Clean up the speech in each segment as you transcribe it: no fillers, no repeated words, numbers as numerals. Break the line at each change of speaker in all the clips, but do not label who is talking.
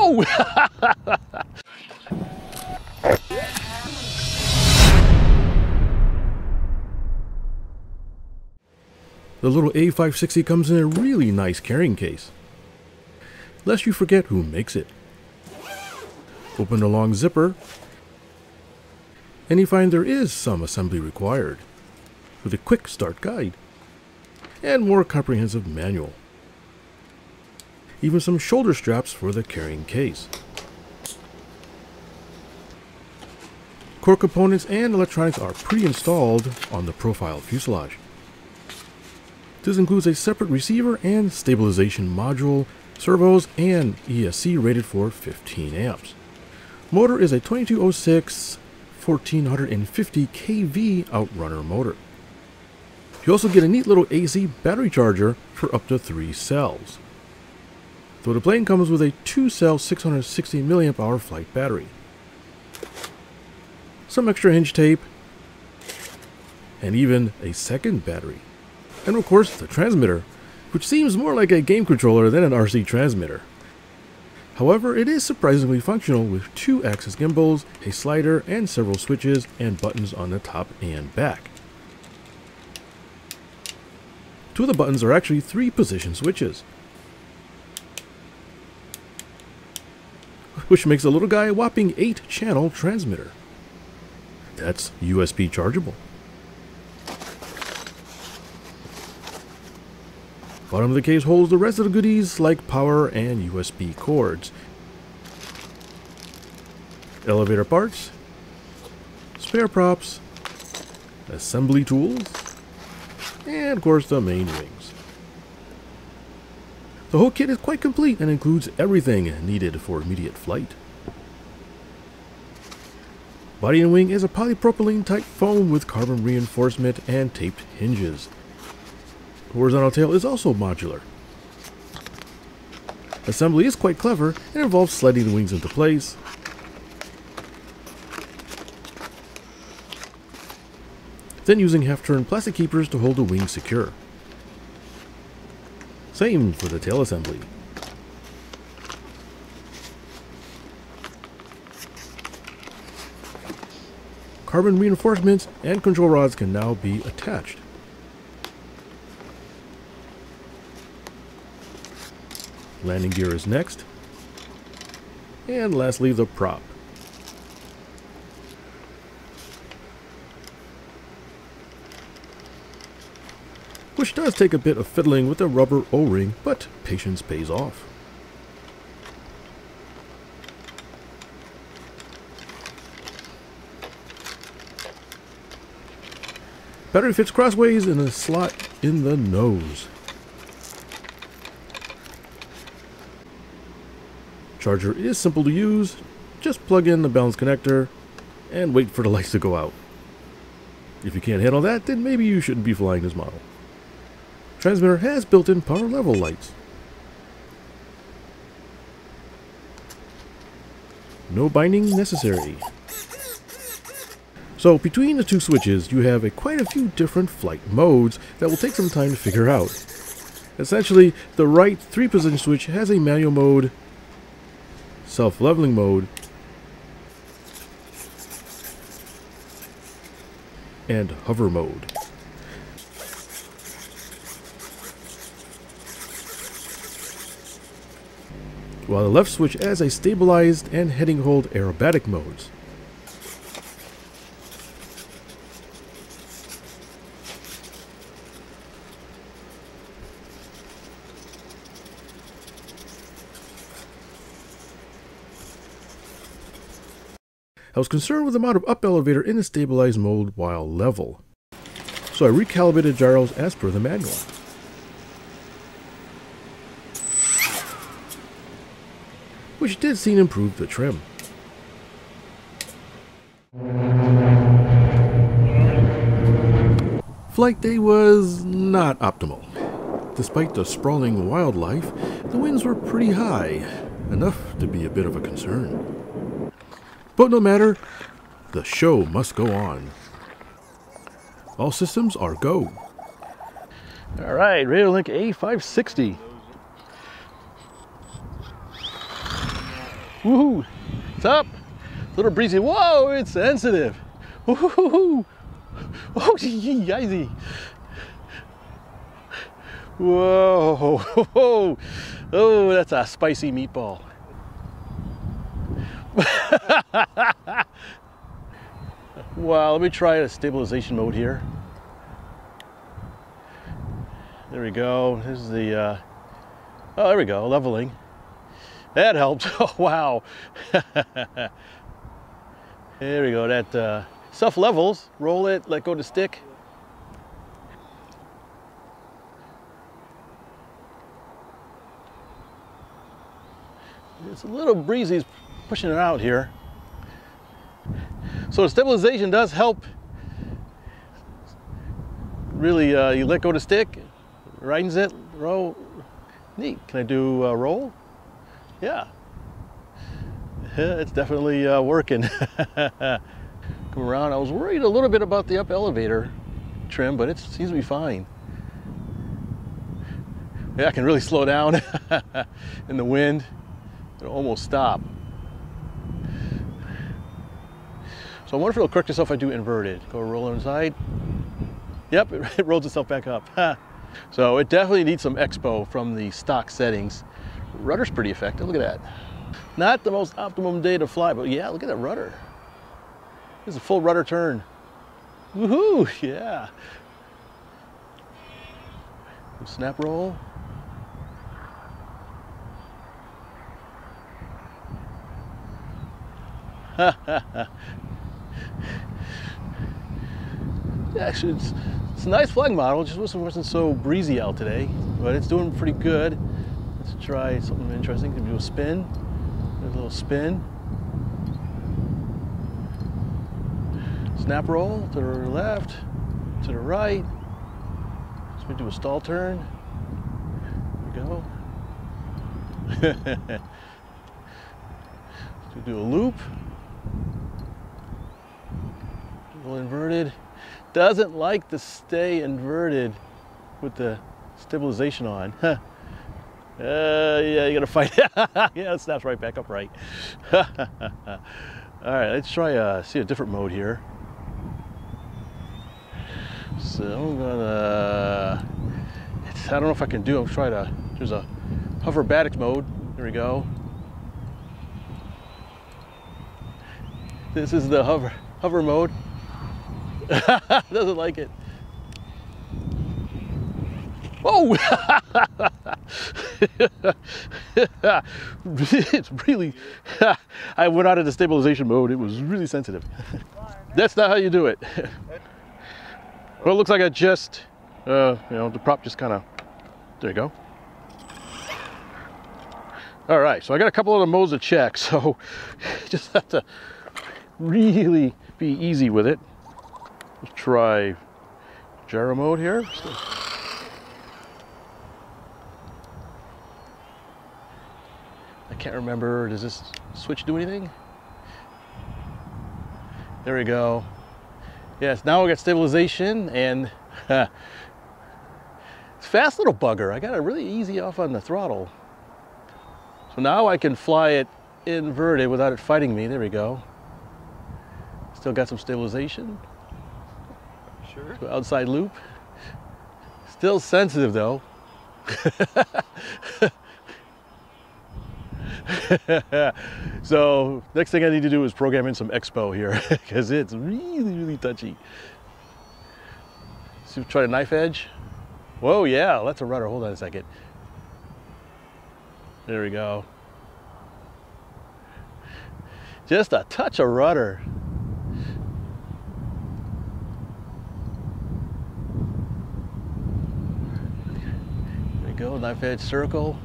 Whoa! The little A560 comes in a really nice carrying case, lest you forget who makes it. Open the long zipper, and you find there is some assembly required, with a quick start guide, and more comprehensive manual. Even some shoulder straps for the carrying case. Core components and electronics are pre-installed on the profile fuselage. This includes a separate receiver and stabilization module, servos, and ESC rated for 15 amps. Motor is a 2206 1450 kV outrunner motor. You also get a neat little AC battery charger for up to 3 cells. Though the plane comes with a 2-cell 660 mAh flight battery. Some extra hinge tape, and even a second battery. And of course, the transmitter, which seems more like a game controller than an RC transmitter. However, it is surprisingly functional with 2-axis gimbals, a slider, and several switches and buttons on the top and back. 2 of the buttons are actually 3-position switches, which makes the little guy a whopping 8-channel transmitter. That's USB chargeable. Bottom of the case holds the rest of the goodies like power and USB cords, elevator parts, spare props, assembly tools, and of course the main wings. The whole kit is quite complete and includes everything needed for immediate flight. Body and wing is a polypropylene type foam with carbon reinforcement and taped hinges. The horizontal tail is also modular. Assembly is quite clever and involves sliding the wings into place, then using half-turn plastic keepers to hold the wings secure. Same for the tail assembly. Carbon reinforcements and control rods can now be attached. Landing gear is next. And lastly, the prop. Which does take a bit of fiddling with the rubber O-ring, but patience pays off. Battery fits crossways in a slot in the nose. Charger is simple to use. Just plug in the balance connector and wait for the lights to go out. If you can't handle that, then maybe you shouldn't be flying this model. Transmitter has built-in power level lights. No binding necessary. So between the 2 switches, you have quite a few different flight modes that will take some time to figure out. Essentially, the right 3-position switch has a manual mode, self-leveling mode, and hover mode. While the left switch has a stabilized and heading hold aerobatic modes. I was concerned with the amount of up elevator in the stabilized mode while level, so I recalibrated gyros as per the manual. Which did seem to improve the trim. Flight day was not optimal. Despite the sprawling wildlife, the winds were pretty high, enough to be a bit of a concern. But no matter, the show must go on. All systems are go. Alright, Radiolink A560.
Woohoo! It's up. A little breezy. Whoa, it's sensitive. Woohoo! Oh, easy. Whoa! Oh, that's a spicy meatball. Wow, let me try a stabilization mode here. There we go. This is the, oh, there we go, leveling. That helps. Oh, wow. There we go. That stuff levels. Roll it, let go the stick. It's a little breezy, pushing it out here. So the stabilization does help. Really, you let go the stick, rightens it, roll. Neat. Can I do roll? Yeah. It's definitely working. Come around. I was worried a little bit about the up elevator trim, but it seems to be fine. Yeah, I can really slow down in the wind. It'll almost stop. So I wonder if it'll correct itself if I do inverted. Go roll on the side. Yep, it rolls itself back up. So it definitely needs some expo from the stock settings. Rudder's pretty effective. Look at that. Not the most optimum day to fly, but yeah, look at that rudder. This is a full rudder turn. Woohoo! Yeah. Snap roll. Actually, it's a nice flying model. It just wasn't so breezy out today, but it's doing pretty good. Let's try something interesting. Can do a spin. A little spin. Snap roll to the left, to the right. Let's do a stall turn. There we go. Let's do a loop. A little inverted. Doesn't like to stay inverted with the stabilization on. Yeah, you gotta fight. Yeah, it snaps right back upright. All right, let's try see a different mode here. So I'm gonna, I don't know if I can do, I'm trying to, there's a Hoverback Mode. There we go. This is the hover mode. Doesn't like it. Oh! It's really, I went out of the stabilization mode. It was really sensitive. That's not how you do it. Well, it looks like I just, you know, the prop just kind of, there you go. All right, so I got a couple of the modes to check, so just have to really be easy with it. Let's try gyro mode here. I can't remember, does this switch do anything? There we go. Yes, now we got stabilization and it's fast little bugger. I got it really easy off on the throttle. So now I can fly it inverted without it fighting me. There we go. Still got some stabilization. Sure. So outside loop. Still sensitive though. So next thing I need to do is program in some expo here because it's really touchy. So try the knife edge. Whoa, yeah, that's a rudder. Hold on a second. There we go. Just a touch of rudder. There we go, knife edge circle.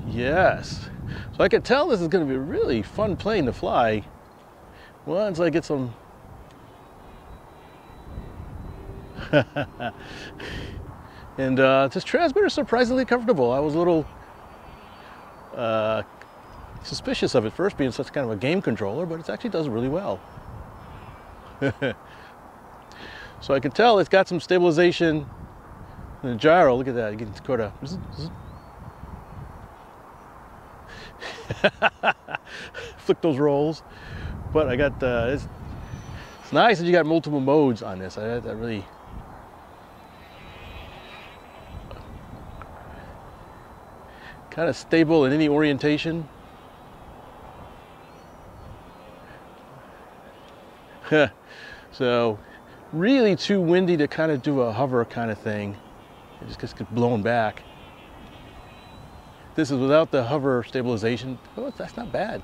Yes. So I can tell this is going to be a really fun plane to fly once I get some. And this transmitter is surprisingly comfortable. I was a little suspicious of it first being such kind of a game controller, but it actually does really well. So I can tell it's got some stabilization And the gyro, look at that. You can sort of flick those rolls. But I got it's nice that you got multiple modes on this. I really kind of stable in any orientation. So really too windy to kind of do a hover kind of thing. It just gets blown back. This is without the hover stabilization. Oh, that's not bad.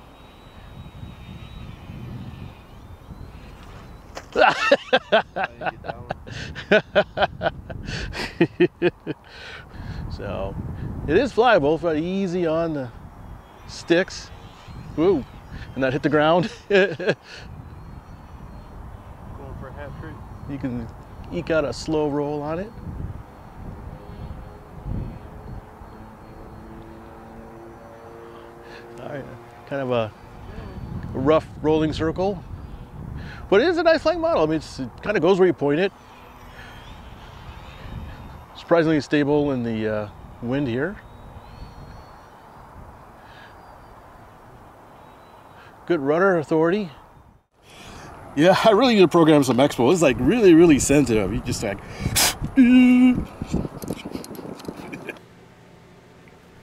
So it is flyable, but easy on the sticks. Woo, and not hit the ground.
Going for a half tree.
You can eke out a slow roll on it. All right, kind of a rough rolling circle. But it is a nice flying model. I mean, it kind of goes where you point it. Surprisingly stable in the wind here. Good rudder authority. Yeah, I really need to program some expo. It's like really, really sensitive. You just like...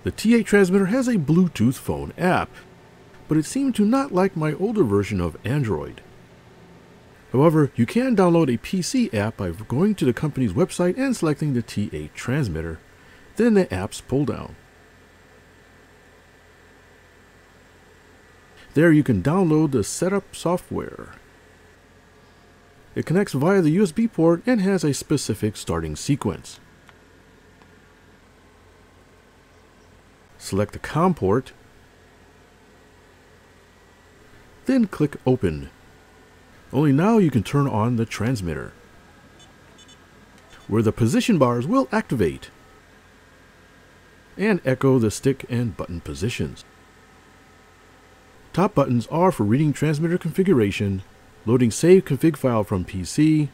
The T8 transmitter has a Bluetooth phone app, but it seemed to not like my older version of Android. However, you can download a PC app by going to the company's website and selecting the T8 transmitter, then the app's pull down. There you can download the setup software. It connects via the USB port and has a specific starting sequence. Select the COM port, then click Open. Only now you can turn on the transmitter, where the position bars will activate and echo the stick and button positions. Top buttons are for reading transmitter configuration, loading save config file from PC,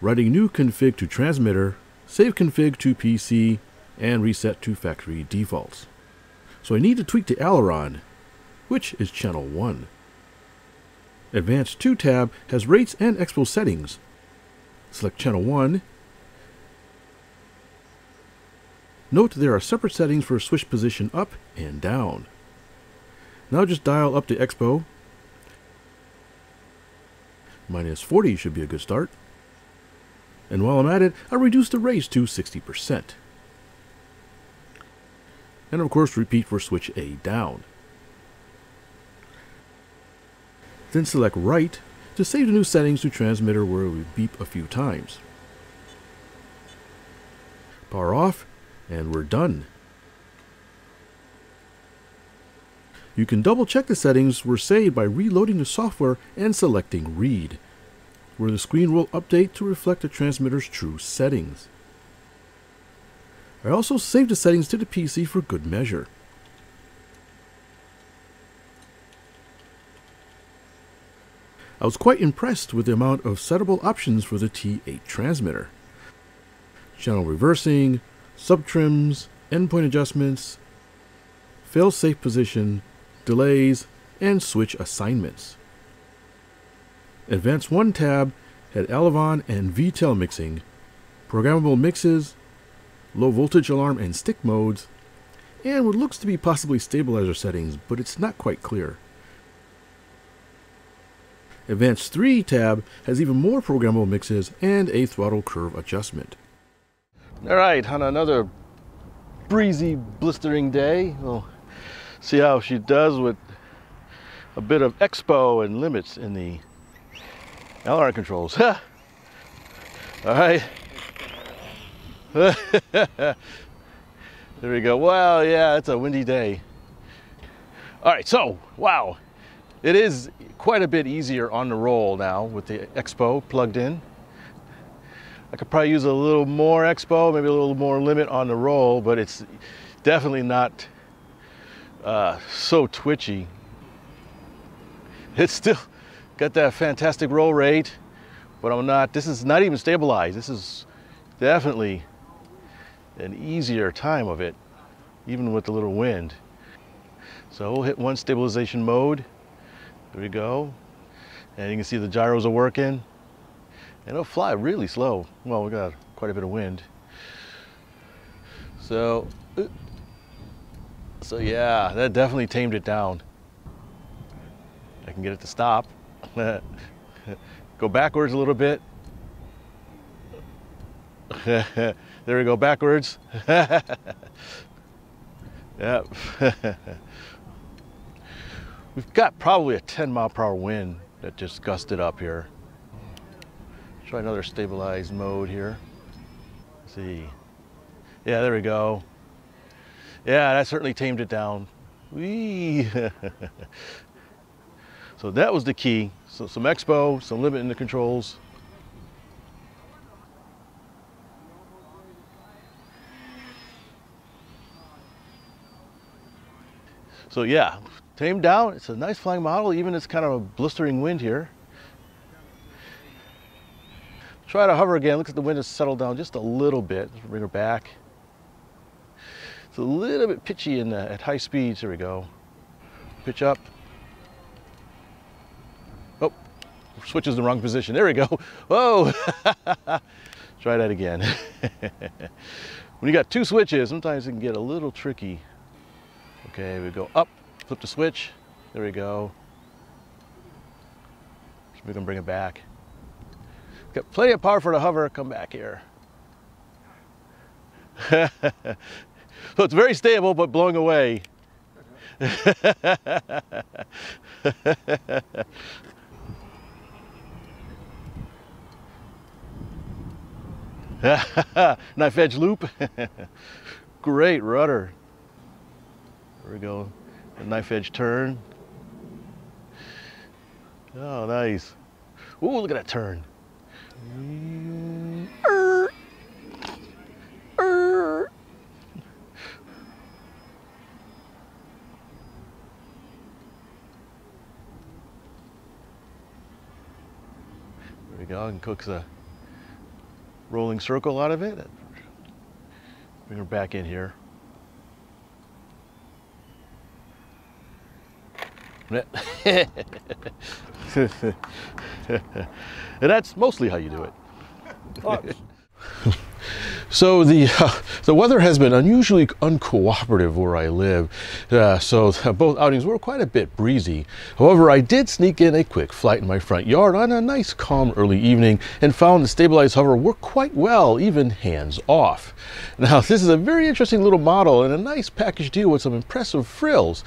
writing new config to transmitter, save config to PC, and reset to factory defaults. So I need to tweak the aileron, which is channel 1. Advanced 2 tab has rates and expo settings. Select channel 1. Note there are separate settings for switch position up and down. Now just dial up the expo. -40 should be a good start. And while I'm at it, I'll reduce the raise to 60%. And of course repeat for switch A down. Then select right to save the new settings to transmitter where we beep a few times. Power off, and we're done. You can double check the settings were saved by reloading the software and selecting read, where the screen will update to reflect the transmitter's true settings. I also saved the settings to the PC for good measure. I was quite impressed with the amount of settable options for the T8 transmitter. Channel reversing, subtrims, endpoint adjustments, fail-safe position, delays, and switch assignments. Advanced 1 tab had Alevon and VTEL mixing, programmable mixes, low voltage alarm and stick modes, and what looks to be possibly stabilizer settings, but it's not quite clear. Advanced 3 tab has even more programmable mixes and a throttle curve adjustment.
All right, on another breezy, blistering day, we'll see how she does with a bit of expo and limits in the LR controls. All right. There we go. Well, yeah, it's a windy day. All right, so, wow. It is quite a bit easier on the roll now with the expo plugged in. I could probably use a little more expo, maybe a little more limit on the roll, but it's definitely not so twitchy. It's still got that fantastic roll rate, but this is not even stabilized. This is definitely an easier time of it, even with the little wind. So we'll hit one stabilization mode. There we go. And you can see the gyros are working. And it'll fly really slow. Well, we got quite a bit of wind. So yeah, that definitely tamed it down. I can get it to stop. Go backwards a little bit. There we go, backwards. Yep. We've got probably a 10-mile-per-hour wind that just gusted up here. Try another stabilized mode here. Let's see. Yeah, there we go. Yeah, that certainly tamed it down. Whee! So that was the key. So some expo, some limit in the controls. So yeah, tamed down. It's a nice flying model, even it's kind of a blistering wind here. Try to hover again. Looks like the wind has settled down just a little bit. Let's bring her back. It's a little bit pitchy at high speeds. Here we go. Pitch up. Oh, switches the wrong position. There we go. Whoa! Try that again. When you got two switches, sometimes it can get a little tricky. Okay, we go up, flip the switch. There we go. So we can bring it back. Got plenty of power for the hover. Come back here. So it's very stable, but blowing away. Knife edge loop. Great rudder. There we go. A knife edge turn. Oh, nice. Ooh, look at that turn. There we go, and cooks a rolling circle out of it. Bring her back in here. And that's mostly how you do it. So the weather has been unusually uncooperative where I live, so both outings were quite a bit breezy. However, I did sneak in a quick flight in my front yard on a nice calm early evening and found the stabilized hover worked quite well, even hands off. Now this is a very interesting little model and a nice package deal with some impressive frills.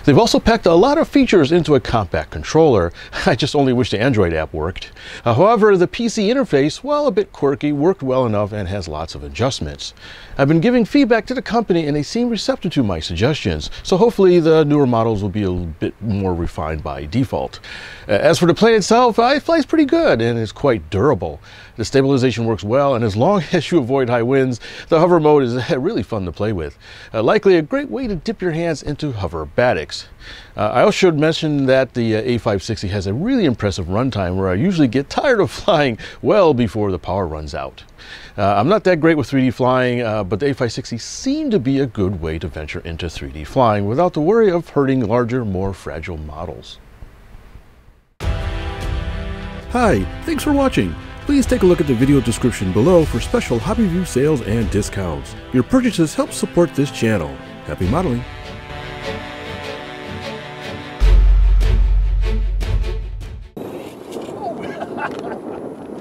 They've also packed a lot of features into a compact controller. I just only wish the Android app worked. However, the PC interface, while a bit quirky, worked well enough and has lots of adjustments. I've been giving feedback to the company and they seem receptive to my suggestions, so hopefully the newer models will be a little bit more refined by default. As for the plane itself, it flies pretty good and is quite durable. The stabilization works well, and as long as you avoid high winds, the hover mode is really fun to play with. Likely a great way to dip your hands into hoverbatics. I also should mention that the A560 has a really impressive runtime where I usually get tired of flying well before the power runs out. I'm not that great with 3D flying, but the A560 seemed to be a good way to venture into 3D flying without the worry of hurting larger, more fragile models.
Hi, thanks for watching. Please take a look at the video description below for special HobbyView sales and discounts. Your purchases help support this channel. Happy modeling!